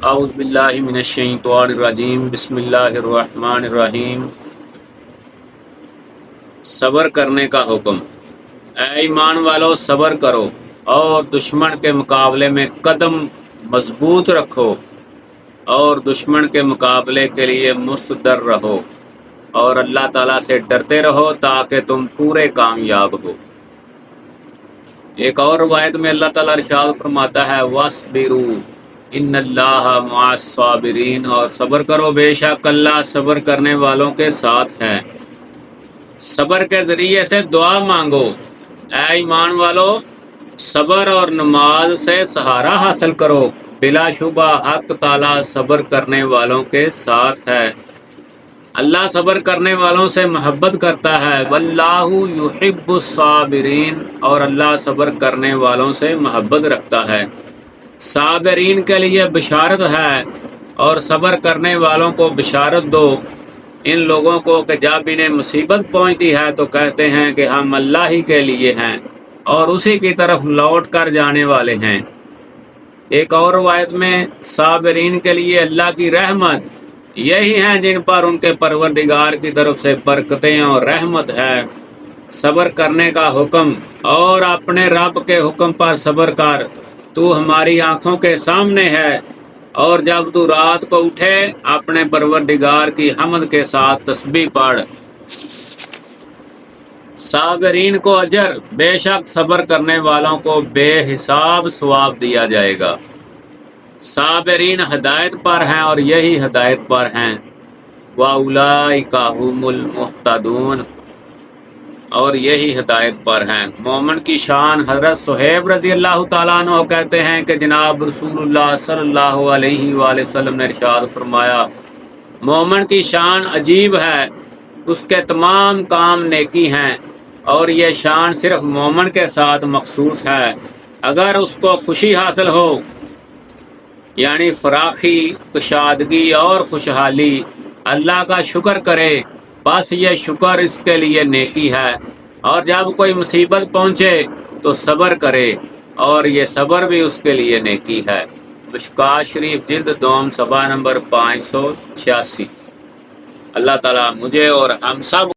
اعوذ باللہ من الشیطان الرجیم بسم اللہ الرحمن الرحیم۔ صبر کرنے کا حکم۔ اے ایمان والو صبر کرو اور دشمن کے مقابلے میں قدم مضبوط رکھو اور دشمن کے مقابلے کے لیے مستعد رہو اور اللہ تعالیٰ سے ڈرتے رہو تاکہ تم پورے کامیاب ہو۔ ایک اور روایت میں اللہ تعالیٰ ارشاد فرماتا ہے وَاصْبِرُوا ان اللہ مع الصابرین، اور صبر کرو بے شک اللہ صبر کرنے والوں کے ساتھ ہے۔ صبر کے ذریعے سے دعا مانگو۔ اے ایمان والو صبر اور نماز سے سہارا حاصل کرو، بلا شبہ حق تعالیٰ صبر کرنے والوں کے ساتھ ہے۔ اللہ صبر کرنے والوں سے محبت کرتا ہے۔ واللہ یحب الصابرین، اور اللہ صبر کرنے والوں سے محبت رکھتا ہے۔ صابرین کے لیے بشارت ہے اور صبر کرنے والوں کو بشارت دو ان لوگوں کو کہ جب انہیں مصیبت پہنچتی ہے تو کہتے ہیں کہ ہم اللہ ہی کے لیے ہیں اور اسی کی طرف لوٹ کر جانے والے ہیں۔ ایک اور روایت میں صابرین کے لیے اللہ کی رحمت یہی ہیں جن پر ان کے پروردگار کی طرف سے برکتیں اور رحمت ہے۔ صبر کرنے کا حکم، اور اپنے رب کے حکم پر صبر کر، تو ہماری آنکھوں کے سامنے ہے، اور جب تو رات کو اٹھے اپنے پروردگار کی حمد کے ساتھ تسبیح پڑھ۔ صابرین کو اجر، بے شک صبر کرنے والوں کو بے حساب ثواب دیا جائے گا۔ صابرین ہدایت پر ہیں اور یہی ہدایت پر ہیں۔ وَأُولَئِكَ هُمُ الْمُهْتَدُونَ، اور یہی ہدایت پر ہیں۔ مومن کی شان، حضرت صہیب رضی اللہ تعالیٰ عنہ کہتے ہیں کہ جناب رسول اللہ صلی اللہ علیہ وآلہ وسلم نے ارشاد فرمایا، مومن کی شان عجیب ہے، اس کے تمام کام نیکی ہیں، اور یہ شان صرف مومن کے ساتھ مخصوص ہے۔ اگر اس کو خوشی حاصل ہو، یعنی فراخی، کشادگی اور خوشحالی، اللہ کا شکر کرے، بس یہ شکر اس کے لیے نیکی ہے، اور جب کوئی مصیبت پہنچے تو صبر کرے، اور یہ صبر بھی اس کے لیے نیکی ہے۔ مشکوٰۃ شریف جلد دوم صفحہ نمبر 586۔ اللہ تعالیٰ مجھے اور ہم سب